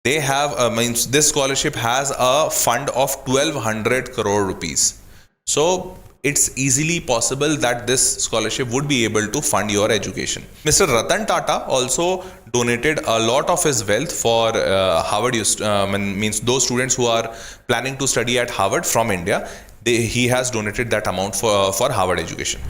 they have means this scholarship has a fund of 1200 crore rupees. So it's easily possible that this scholarship would be able to fund your education. Mr. Ratan Tata also donated a lot of his wealth for Harvard, means those students who are planning to study at Harvard from India. He has donated that amount for Harvard education.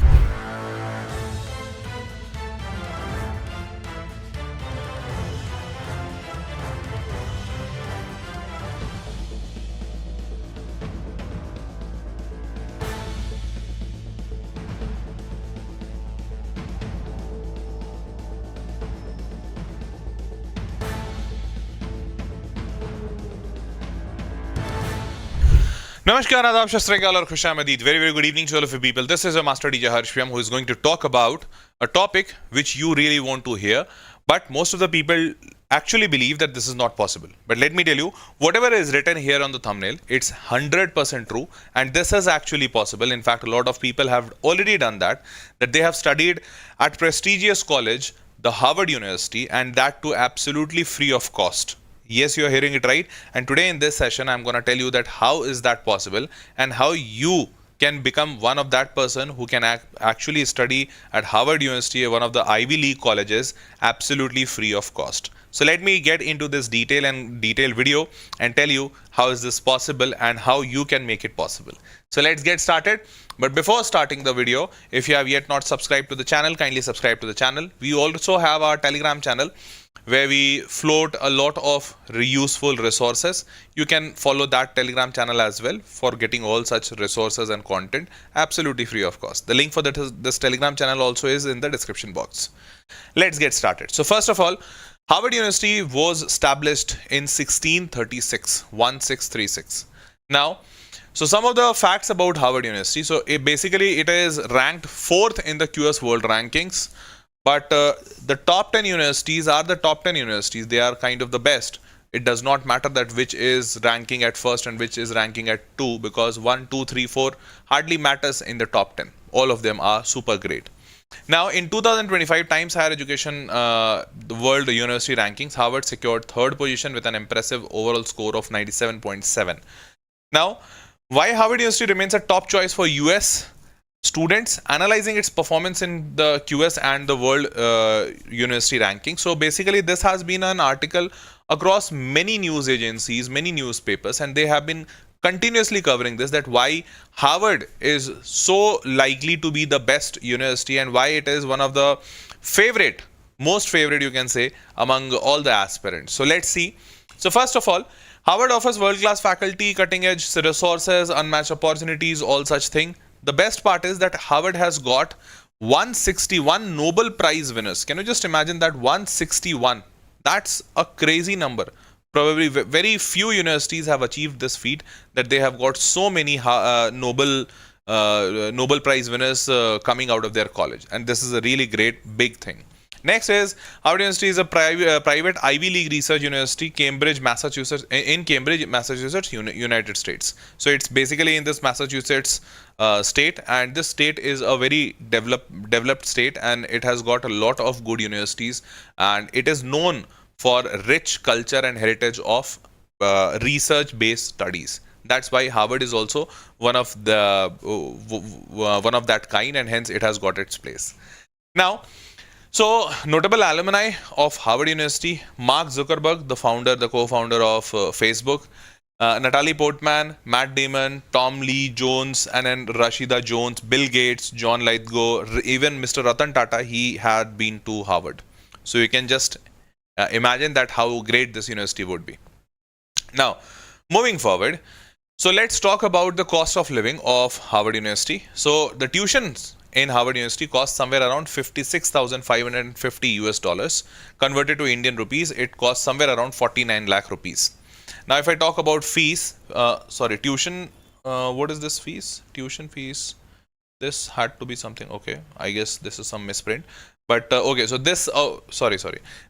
Namaskar, Adab, Shastrikal aur Khushamdeed. Very, very good evening to all of you people. This is your Master DJ Harshvyam who is going to talk about a topic which you really want to hear. But most of the people actually believe that this is not possible. But let me tell you, whatever is written here on the thumbnail, it's 100% true. And this is actually possible. In fact, a lot of people have already done that they have studied at prestigious college, the Harvard University, and that too absolutely free of cost. Yes, you are hearing it right. And today in this session, I'm going to tell you that how is that possible and how you can become one of that person who can actually study at Harvard University, one of the Ivy League colleges, absolutely free of cost. So let me get into this detailed video and tell you how is this possible and how you can make it possible. So let's get started. But before starting the video, if you have yet not subscribed to the channel, kindly subscribe to the channel. We also have our Telegram channel where we float a lot of useful resources. You can follow that Telegram channel as well for getting all such resources and content absolutely free of cost. The link for this Telegram channel also is in the description box. Let's get started. So first of all, Harvard University was established in 1636. Now, so some of the facts about Harvard University. So basically it is ranked 4th in the QS World Rankings. But the top 10 universities are the top 10 universities. They are kind of the best. It does not matter that which is ranking at first and which is ranking at 2, because 1, 2, 3, 4 hardly matters in the top 10. All of them are super great. Now, in 2025 Times Higher Education the World University Rankings, Harvard secured 3rd position with an impressive overall score of 97.7. Now, why Harvard University remains a top choice for US students? Analyzing its performance in the QS and the World University Ranking. So basically this has been an article across many news agencies, many newspapers, and they have been continuously covering this, that why Harvard is so likely to be the best university and why it is one of the most favorite you can say among all the aspirants. So let's see. So first of all, Harvard offers world-class faculty, cutting-edge resources, unmatched opportunities, all such thing. The best part is that Harvard has got 161 Nobel Prize winners. Can you just imagine that? 161. That's a crazy number. Probably very few universities have achieved this feat, that they have got so many Nobel Prize winners coming out of their college. And this is a really great big thing. Next is Harvard University is a private Ivy League research university, Cambridge, Massachusetts, United States. So it's basically in this Massachusetts state, and this state is a very developed state, and it has got a lot of good universities, and it is known for rich culture and heritage of research-based studies. That's why Harvard is also one of that kind, and hence it has got its place. Now, so notable alumni of Harvard University: Mark Zuckerberg, the co-founder of Facebook, Natalie Portman, Matt Damon, Tom Lee Jones, and then Rashida Jones, Bill Gates, John Lithgow, even Mr. Ratan Tata, he had been to Harvard. So you can just imagine that how great this university would be. Now, moving forward, so let's talk about the cost of living of Harvard University. So the tuitions in Harvard University cost somewhere around 56,550 US dollars. Converted to Indian rupees, it costs somewhere around 49 lakh rupees. Now, if I talk about fees, tuition, what is this fees? Tuition fees. This had to be something. Okay, I guess this is some misprint. But okay, so this,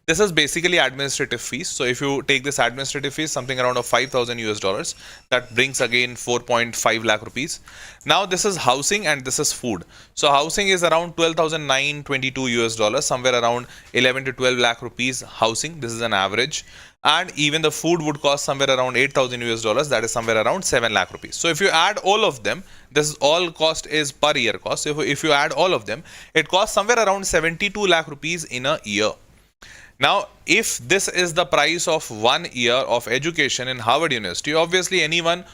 this is basically administrative fees. So if you take this administrative fees, something around of 5,000 US dollars, that brings again 4.5 lakh rupees. Now this is housing and this is food. So housing is around 12,922 US dollars, somewhere around 11 to 12 lakh rupees housing. This is an average. and even the food would cost somewhere around 8,000 US dollars, that is somewhere around 7 lakh rupees. So if you add all of them, this all cost is per year cost. So if you add all of them, it costs somewhere around 72 lakh rupees in a year. Now, if this is the price of 1 year of education in Harvard University, obviously anyone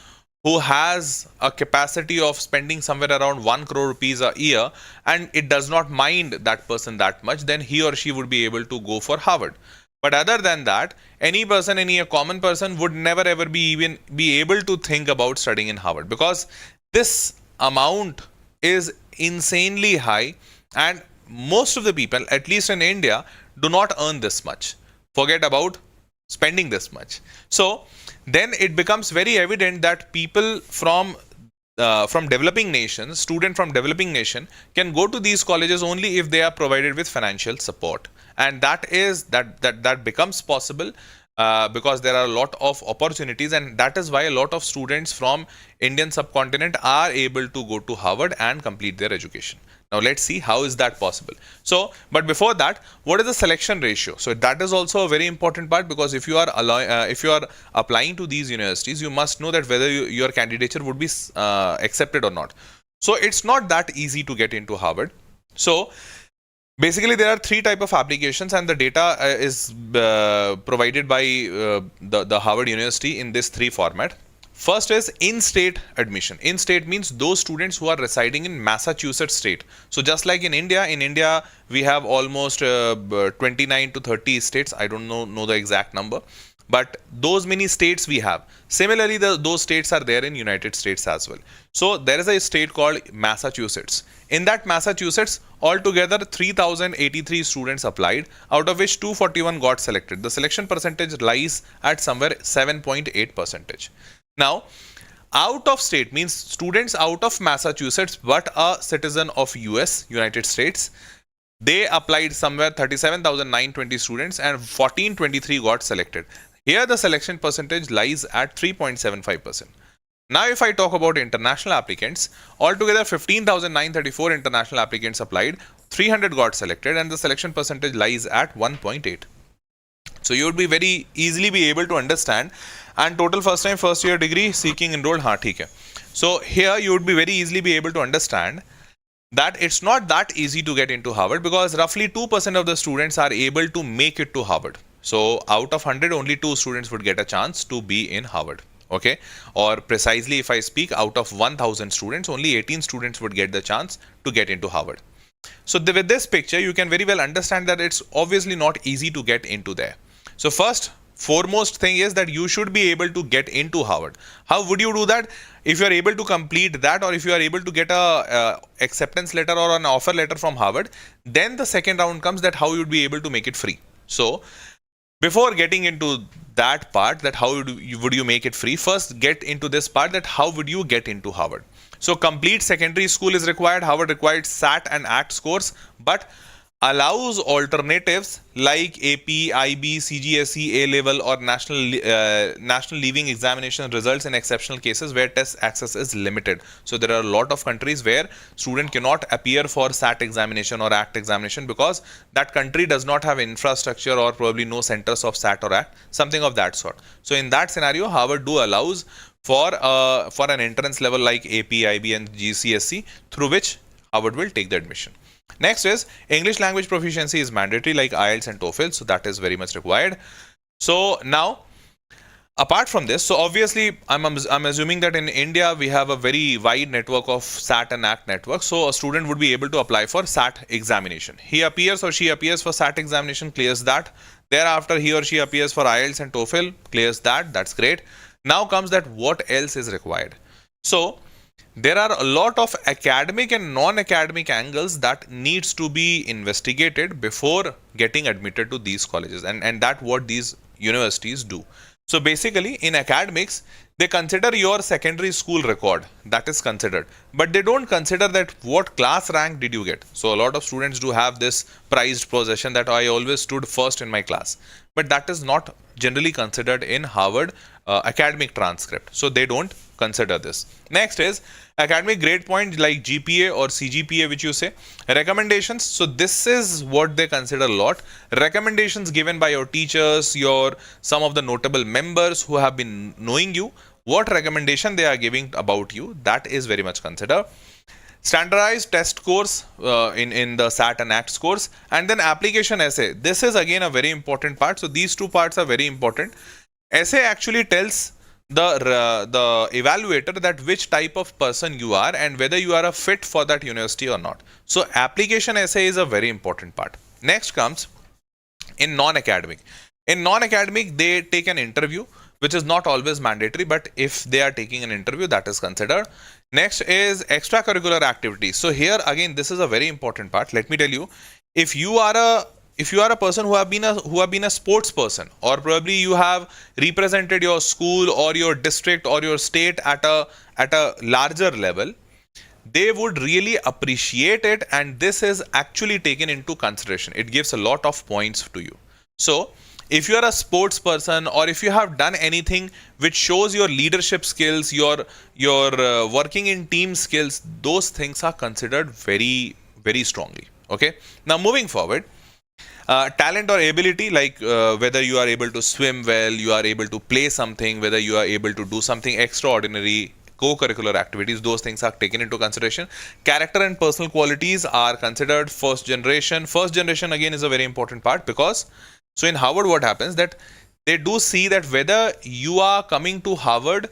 who has a capacity of spending somewhere around 1 crore rupees a year and it does not mind that person that much, then he or she would be able to go for Harvard. But other than that, any person, any common person would never ever be able to think about studying in Harvard, because this amount is insanely high, and most of the people, at least in India, do not earn this much. Forget about spending this much. So then it becomes very evident that people from developing nations, student from developing nation, can go to these colleges only if they are provided with financial support, and that becomes possible because there are a lot of opportunities, and that is why a lot of students from Indian subcontinent are able to go to Harvard and complete their education. Now let's see how is that possible. So, but before that, what is the selection ratio? So that is also a very important part, because if you are applying to these universities, you must know that whether your candidature would be accepted or not. So it's not that easy to get into Harvard. So basically, there are three type of applications, and the data is provided by the Harvard University in this three format. First is in-state admission. In-state means those students who are residing in Massachusetts state. So just like in India we have almost 29 to 30 states. I don't know the exact number, but those many states we have. Similarly, those states are there in United States as well. So there is a state called Massachusetts. In that Massachusetts, altogether 3,083 students applied, out of which 241 got selected. The selection percentage lies at somewhere 7.8%. Now, out of state means students out of Massachusetts but a citizen of United States. They applied somewhere 37,920 students and 1,423 got selected. Here the selection percentage lies at 3.75%. Now if I talk about international applicants, altogether 15,934 international applicants applied, 300 got selected, and the selection percentage lies at 1.8. So you would be very easily be able to understand. And total first time first year degree seeking enrolled, theek hai. So here you would be very easily be able to understand that it's not that easy to get into Harvard, because roughly 2% of the students are able to make it to Harvard. So out of 100, only 2 students would get a chance to be in Harvard. Okay, or precisely if I speak, out of 1,000 students, only 18 students would get the chance to get into Harvard. So with this picture, you can very well understand that it's obviously not easy to get into there. So first, foremost thing is that you should be able to get into Harvard. How would you do that? If you are able to complete that, or if you are able to get a acceptance letter or an offer letter from Harvard, then the second round comes, that how you would be able to make it free. So before getting into that part, that how would you make it free, first get into this part, that how would you get into Harvard. So complete secondary school is required. Harvard required SAT and ACT scores, but allows alternatives like AP, IB, CGSE, A-level or national leaving examination results in exceptional cases where test access is limited. So there are a lot of countries where student cannot appear for SAT examination or ACT examination because that country does not have infrastructure or probably no centers of SAT or ACT, something of that sort. So in that scenario, Harvard allows for an entrance level like AP, IB and GCSE, through which Harvard will take the admission. Next is English language proficiency is mandatory like IELTS and TOEFL, so that is very much required. So now, apart from this, so obviously I'm assuming that in India we have a very wide network of SAT and ACT networks, so a student would be able to apply for SAT examination. He appears or she appears for SAT examination, clears that. Thereafter he or she appears for IELTS and TOEFL, clears that. That's great. Now comes that what else is required. So there are a lot of academic and non-academic angles that needs to be investigated before getting admitted to these colleges, and that what these universities do. So basically in academics, they consider your secondary school record, that is considered, but they don't consider that what class rank did you get. So a lot of students do have this prized possession that I always stood first in my class, but that is not generally considered in Harvard academic transcript. So they don't consider this. Next is academic grade point like GPA or CGPA, which you say. Recommendations. So this is what they consider a lot. Recommendations given by your teachers, some of the notable members who have been knowing you, what recommendation they are giving about you, that is very much considered. Standardized test scores in the SAT and ACT scores, and then application essay. This is again a very important part. So these two parts are very important. Essay actually tells the evaluator that which type of person you are and whether you are a fit for that university or not. So application essay is a very important part. Next comes in non-academic. In non-academic, they take an interview, which is not always mandatory, but if they are taking an interview, that is considered. Next is extracurricular activities. So here again, this is a very important part. Let me tell you, if you are a person who have been a sports person, or probably you have represented your school or your district or your state at a larger level, they would really appreciate it, and this is actually taken into consideration. It gives a lot of points to you. So if you are a sports person, or if you have done anything which shows your leadership skills, your working in team skills, those things are considered very, very strongly. Okay. Now moving forward, talent or ability, like whether you are able to swim well, you are able to play something, whether you are able to do something extraordinary, co-curricular activities, those things are taken into consideration. Character and personal qualities are considered. First generation again is a very important part, because so in Harvard what happens that they do see that whether you are coming to Harvard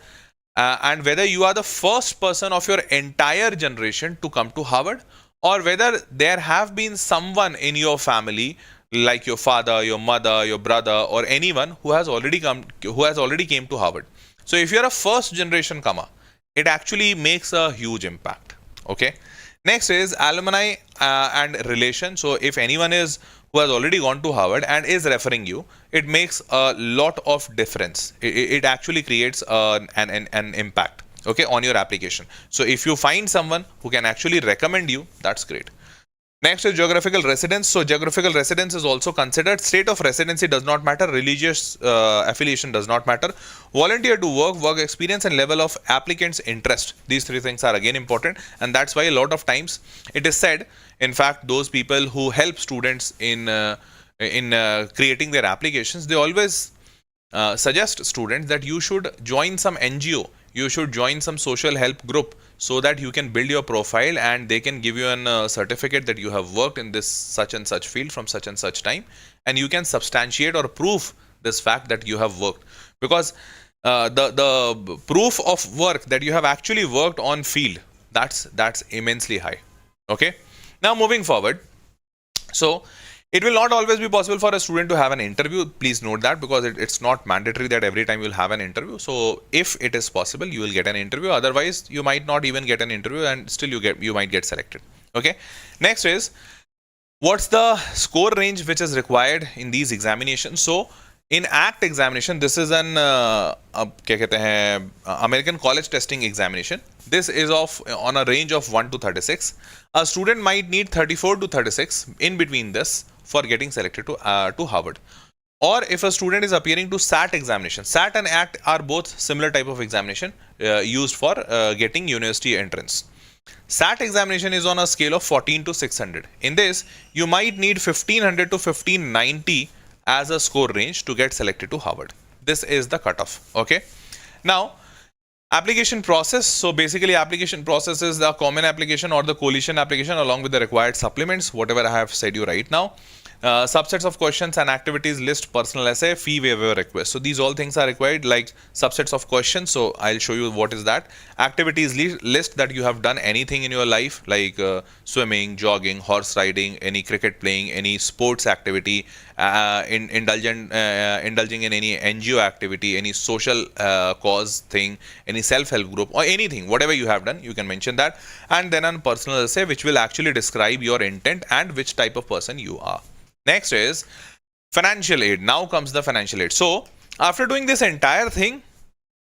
and whether you are the first person of your entire generation to come to Harvard, or whether there have been someone in your family like your father, your mother, your brother, or anyone who has already came to Harvard. So if you are a first generation comer, it actually makes a huge impact. Okay. Next is alumni and relation. So if anyone is who has already gone to Harvard and is referring you, it makes a lot of difference. It actually creates an impact, okay, on your application. So if you find someone who can actually recommend you, that's great. Next is geographical residence. So geographical residence is also considered. State of residency does not matter. Religious affiliation does not matter. Volunteer to work experience, and level of applicant's interest. These three things are again important, and that's why a lot of times it is said, in fact, those people who help students in creating their applications, they always suggest students that you should join some NGO, you should join some social help group, so that you can build your profile and they can give you a certificate that you have worked in this such and such field from such and such time, and you can substantiate or prove this fact that you have worked, because the proof of work that you have actually worked on field, that's immensely high. Okay. Now moving forward, so it will not always be possible for a student to have an interview. Please note that, because it's not mandatory that every time you'll have an interview. So if it is possible, you will get an interview. Otherwise, you might not even get an interview, and still you might get selected. Okay. Next is, what's the score range which is required in these examinations? So in ACT examination, this is an American College Testing Examination. This is on a range of 1 to 36. A student might need 34 to 36 in between this for getting selected to Harvard. Or if a student is appearing to SAT examination, SAT and ACT are both similar type of examination used for getting university entrance. SAT examination is on a scale of 14 to 600. In this, you might need 1500 to 1590 as a score range to get selected to Harvard. This is the cutoff. Okay. Now, application process. So basically, application process is the common application or the coalition application along with the required supplements, whatever I have said you right now. Subsets of questions and activities list, personal essay, fee waiver request. So these all things are required, like subsets of questions. So I'll show you what is that. Activities list, that you have done anything in your life, like swimming, jogging, horse riding, any cricket playing, any sports activity, indulging in any NGO activity, any social cause thing, any self-help group, or anything, whatever you have done, you can mention that. And then a personal essay, which will actually describe your intent and which type of person you are. Next is financial aid. Now comes the financial aid. So after doing this entire thing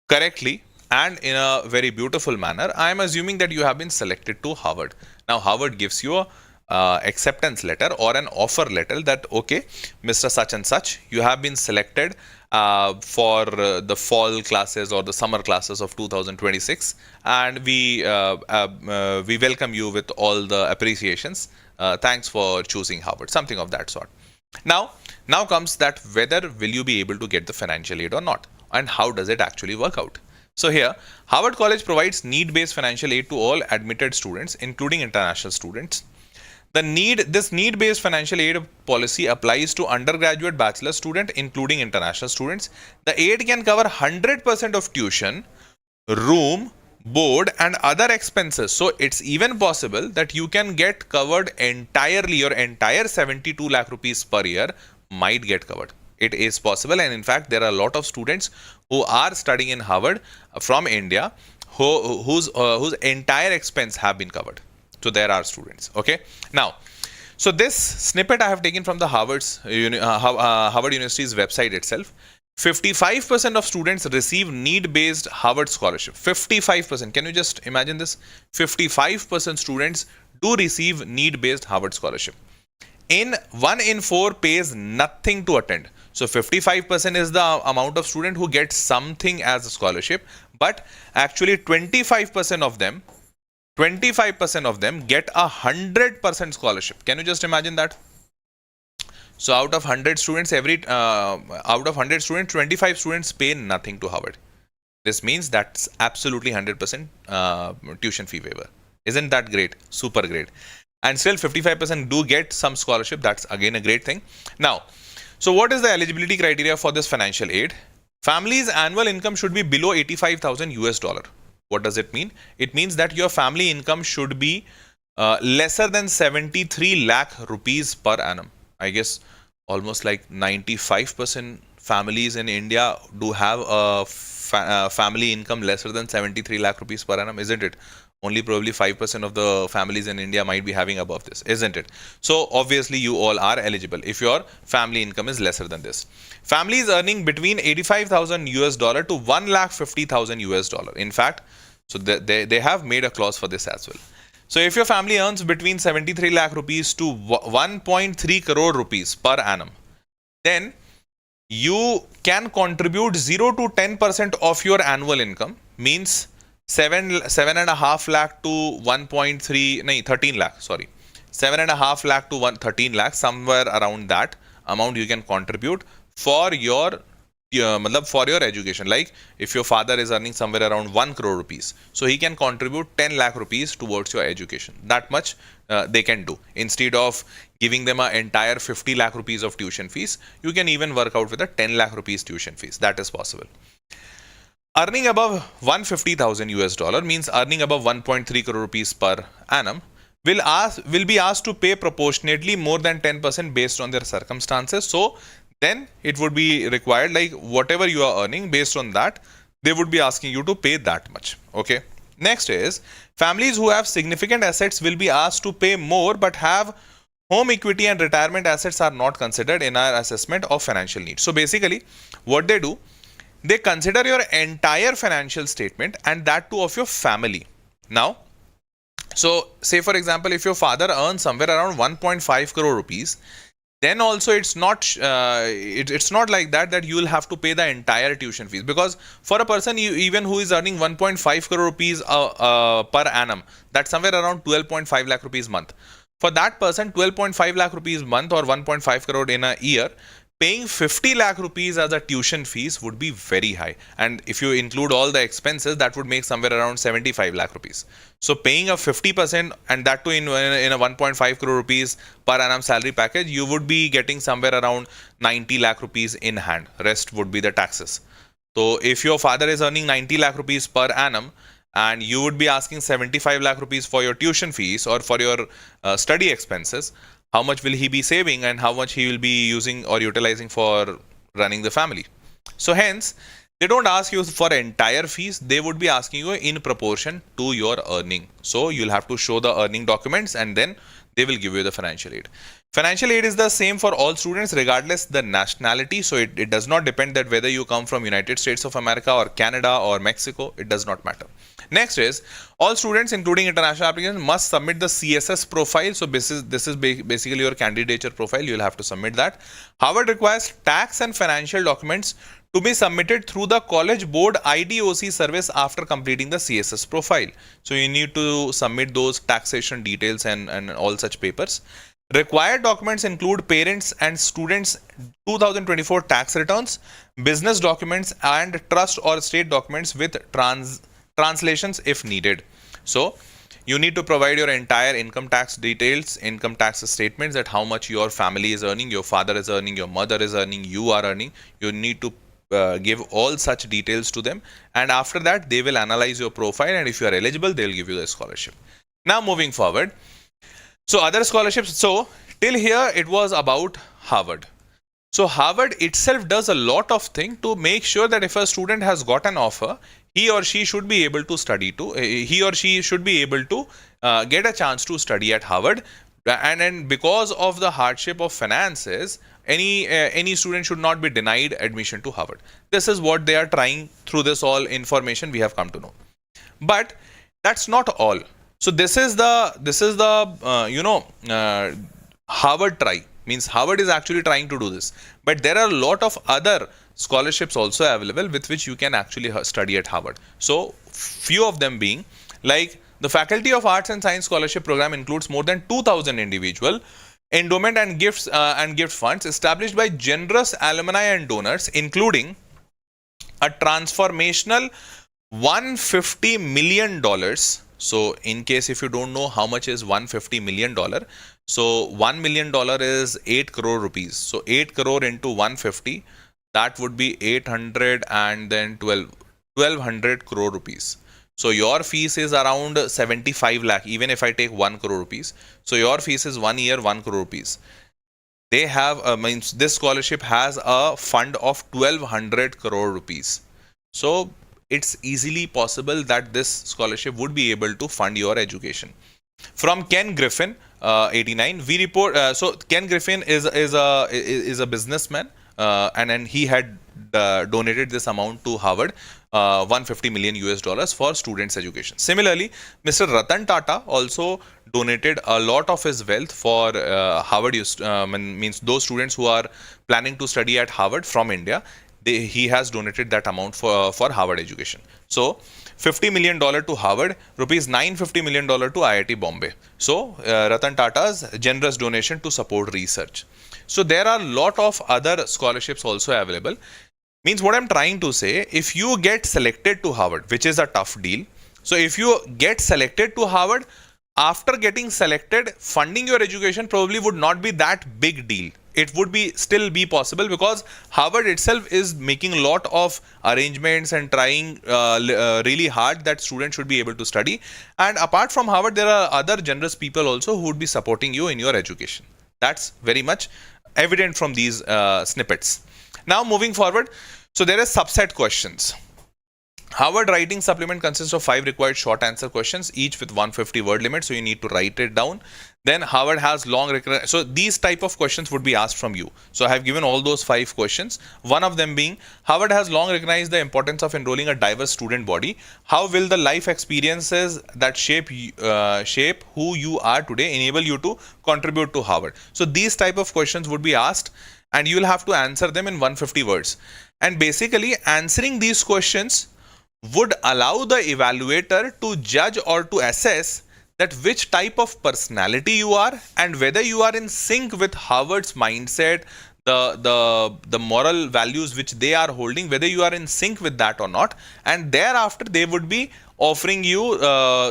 correctly and in a very beautiful manner, I am assuming that you have been selected to Harvard. Now Harvard gives you acceptance letter or an offer letter that, okay, Mr. Such and Such, you have been selected for the fall classes or the summer classes of 2026, and we welcome you with all the appreciations. Thanks for choosing Harvard, something of that sort. Now comes that whether will you be able to get the financial aid or not, and how does it actually work out. So here, Harvard College provides need-based financial aid to all admitted students, including international students. This need-based financial aid policy applies to undergraduate bachelor student, including international students. The aid can cover 100% of tuition, room, board, and other expenses. So it's even possible that you can get covered entirely. Your entire 72 lakh rupees per year might get covered. It is possible, and in fact, there are a lot of students who are studying in Harvard from India whose entire expense have been covered. So there are students. Okay. Now, so this snippet I have taken from the Harvard University's website itself. 55% of students receive need-based Harvard scholarship. 55%. Can you just imagine this? 55% students do receive need-based Harvard scholarship. 1 in 4 pays nothing to attend. So 55% is the amount of student who gets something as a scholarship, but actually 25% of them get 100% scholarship. Can you just imagine that? So out of 100 students, 25 students pay nothing to Harvard. This means that's absolutely 100% tuition fee waiver. Isn't that great? Super great. And still 55% do get some scholarship. That's again a great thing. Now, so what is the eligibility criteria for this financial aid? Family's annual income should be below 85,000 US dollar. What does it mean? It means that your family income should be lesser than 73 lakh rupees per annum. I guess almost like 95% families in India do have a family income lesser than 73 lakh rupees per annum, isn't it? Only probably 5% of the families in India might be having above this, isn't it? So obviously you all are eligible if your family income is lesser than this. Families earning between 85,000 US dollar to 1,50,000 US dollar. In fact, so they have made a clause for this as well. So if your family earns between 73 lakh rupees to 1.3 crore rupees per annum, then you can contribute 0 to 10% of your annual income, means 7.5 lakh to 13 lakh, sorry. 7.5 lakh to 13 lakh, somewhere around that amount you can contribute for your education. Like if your father is earning somewhere around 1 crore rupees, so he can contribute 10 lakh rupees towards your education. That much they can do. Instead of giving them an entire 50 lakh rupees of tuition fees, you can even work out with a 10 lakh rupees tuition fees. That is possible. Earning above 150,000 US dollar means earning above 1.3 crore rupees per annum will be asked to pay proportionately more than 10% based on their circumstances. So then it would be required, like whatever you are earning, based on that they would be asking you to pay that much. Okay. Next is families who have significant assets will be asked to pay more, but have home equity and retirement assets are not considered in our assessment of financial need. So basically what they do, they consider your entire financial statement, and that too of your family. Now, so say for example, if your father earns somewhere around 1.5 crore rupees, then also it's not like that you will have to pay the entire tuition fees, because for a person even who is earning 1.5 crore rupees per annum, that's somewhere around 12.5 lakh rupees month. For that person, 12.5 lakh rupees month or 1.5 crore in a year, paying 50 lakh rupees as a tuition fees would be very high. And if you include all the expenses, that would make somewhere around 75 lakh rupees. So paying a 50%, and that too in a 1.5 crore rupees per annum salary package, you would be getting somewhere around 90 lakh rupees in hand. Rest would be the taxes. So if your father is earning 90 lakh rupees per annum, and you would be asking 75 lakh rupees for your tuition fees or for your study expenses, how much will he be saving and how much he will be using or utilizing for running the family? So hence, they don't ask you for entire fees. They would be asking you in proportion to your earning. So you'll have to show the earning documents, and then they will give you the financial aid. Financial aid is the same for all students regardless the nationality. So it does not depend that whether you come from United States of America or Canada or Mexico. It does not matter. Next is all students, including international applicants, must submit the CSS profile. So this is basically your candidature profile. You'll have to submit that. Harvard requires tax and financial documents to be submitted through the College Board IDOC service after completing the CSS profile. So you need to submit those taxation details and all such papers. Required documents include parents and students 2024 tax returns, business documents, and trust or state documents with translations if needed. So you need to provide your entire income tax details, income tax statements, that how much your family is earning, your father is earning, your mother is earning, you are earning. You need to give all such details to them, and after that they will analyze your profile, and if you are eligible, they will give you the scholarship. Now moving forward, so other scholarships. So till here it was about Harvard. So Harvard itself does a lot of things to make sure that if a student has got an offer, he or she should be able to study to, he or she should be able to get a chance to study at Harvard. And because of the hardship of finances, any student should not be denied admission to Harvard. This is what they are trying through this all information we have come to know. But that's not all. So this is the Harvard try, means Harvard is actually trying to do this. But there are a lot of other scholarships also available with which you can actually study at Harvard. So few of them being like the Faculty of Arts and Science Scholarship Program includes more than 2,000 individual endowment and gifts and gift funds established by generous alumni and donors, including a transformational $150 million. So in case if you don't know how much is $150 million, so $1 million is 8 crore rupees. So 8 crore into 150, that would be 800 and then 1200 crore rupees. So your fees is around 75 lakh, even if I take 1 crore rupees. So your fees is 1 year 1 crore rupees. They have means this scholarship has a fund of 1200 crore rupees. So it's easily possible that this scholarship would be able to fund your education. From Ken Griffin, 89, we report. So Ken Griffin is a businessman, and he had donated this amount to Harvard, 150 million US dollars for students' education. Similarly, Mr. Ratan Tata also donated a lot of his wealth for Harvard. Means those students who are planning to study at Harvard from India. He has donated that amount for Harvard education. So $50 million to Harvard, rupees $950 million to IIT Bombay. So Ratan Tata's generous donation to support research. So there are a lot of other scholarships also available. Means what I'm trying to say, if you get selected to Harvard, which is a tough deal. So if you get selected to Harvard, after getting selected, funding your education probably would not be that big deal. It would still be possible because Harvard itself is making a lot of arrangements and trying really hard that students should be able to study. And apart from Harvard, there are other generous people also who would be supporting you in your education. That's very much evident from these snippets. Now moving forward, so there are subset questions. Harvard writing supplement consists of 5 required short answer questions, each with 150 word limit. So you need to write it down. Then Harvard has long, so these type of questions would be asked from you. So I have given all those 5 questions. One of them being, Harvard has long recognized the importance of enrolling a diverse student body. How will the life experiences that shape who you are today enable you to contribute to Harvard? So these type of questions would be asked, and you will have to answer them in 150 words. And basically answering these questions would allow the evaluator to judge or to assess that which type of personality you are and whether you are in sync with Harvard's mindset, the moral values which they are holding, whether you are in sync with that or not. And thereafter they would be offering you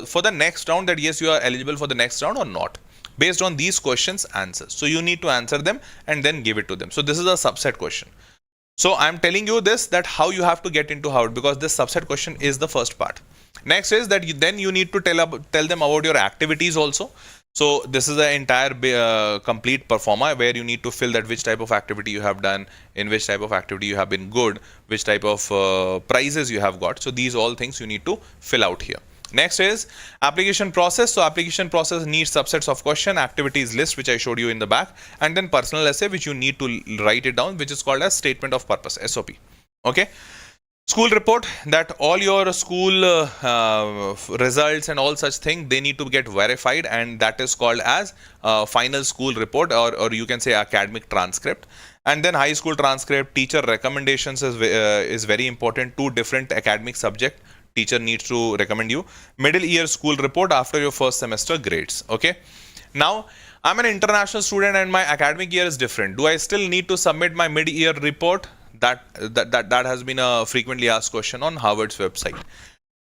for the next round, that yes, you are eligible for the next round or not, based on these questions answers. So you need to answer them and then give it to them. So this is a subset question. So I'm telling you this, that how you have to get into Harvard, because this subset question is the first part. Next is that then you need to tell them about your activities also. So this is the entire complete performa where you need to fill that which type of activity you have done, in which type of activity you have been good, which type of prizes you have got. So these all things you need to fill out here. Next is application process. So application process needs subsets of question, activities list, which I showed you in the back, and then personal essay, which you need to write it down, which is called as statement of purpose, SOP. Okay. School report, that all your school results and all such thing, they need to get verified, and that is called as final school report, or you can say academic transcript. And then high school transcript, teacher recommendations is very important. 2 different academic subject teacher needs to recommend you. Middle year school report after your first semester grades. Okay. Now, I'm an international student and my academic year is different. Do I still need to submit my mid-year report? That has been a frequently asked question on Harvard's website.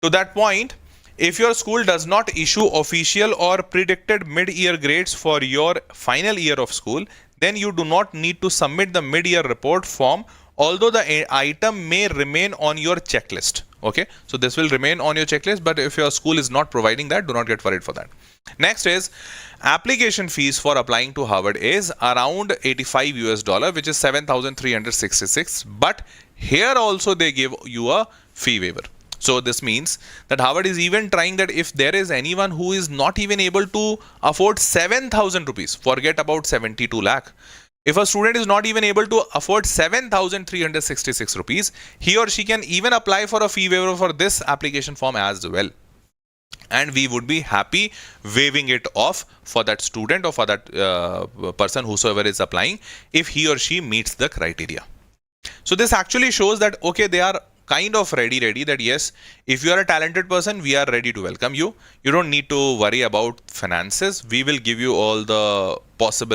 To that point, if your school does not issue official or predicted mid-year grades for your final year of school, then you do not need to submit the mid-year report form, although the item may remain on your checklist. Okay, so this will remain on your checklist, but if your school is not providing that, do not get worried for that. Next is application fees for applying to Harvard is around $85, which is 7,366. But here also they give you a fee waiver. So this means that Harvard is even trying that if there is anyone who is not even able to afford 7,000 rupees, forget about 72 lakh. If a student is not even able to afford 7,366 rupees, he or she can even apply for a fee waiver for this application form as well. And we would be happy waiving it off for that student or for that person whosoever is applying if he or she meets the criteria. So this actually shows that, okay, they are kind of ready that yes, if you are a talented person, we are ready to welcome you. You don't need to worry about finances. We will give you all the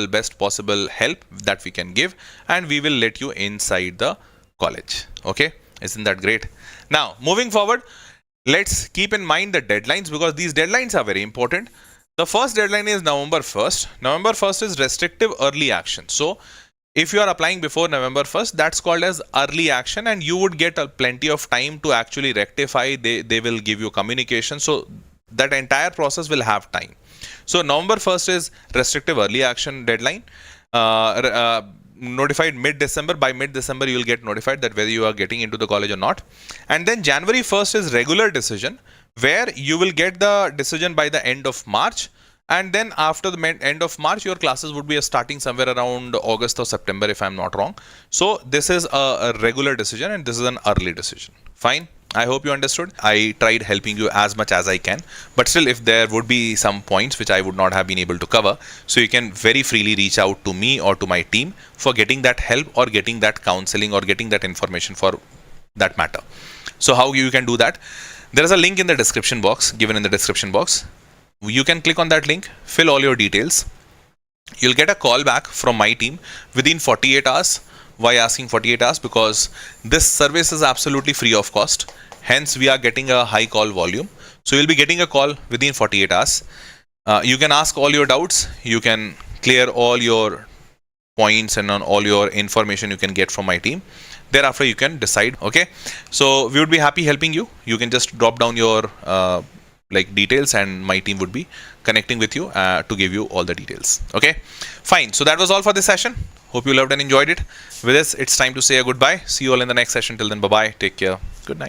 best possible help that we can give, and we will let you inside the college. Okay, isn't that great? Now, moving forward, let's keep in mind the deadlines, because these deadlines are very important. The first deadline is November 1st. November 1st is restrictive early action. So if you are applying before November 1st, that's called as early action, and you would get plenty of time to actually rectify. They will give you communication. So that entire process will have time. So November 1st is restrictive early action deadline. Notified mid-December. By mid-December, you will get notified that whether you are getting into the college or not. And then January 1st is regular decision, where you will get the decision by the end of March. And then after the end of March, your classes would be starting somewhere around August or September, if I'm not wrong. So this is a regular decision, and this is an early decision. Fine. I hope you understood. I tried helping you as much as I can, but still, if there would be some points which I would not have been able to cover, so you can very freely reach out to me or to my team for getting that help or getting that counseling or getting that information for that matter. So how you can do that? There is a link in the description box, given in the description box. You can click on that link, fill all your details. You'll get a call back from my team within 48 hours. Why asking 48 hours? Because this service is absolutely free of cost. Hence, we are getting a high call volume. So you'll be getting a call within 48 hours. You can ask all your doubts. You can clear all your points and on all your information you can get from my team. Thereafter, you can decide. Okay. So we would be happy helping you. You can just drop down your details, and my team would be connecting with you to give you all the details. Okay, fine. So that was all for this session. Hope you loved and enjoyed it. With this, it's time to say a goodbye. See you all in the next session. Till then, bye bye. Take care. Good night.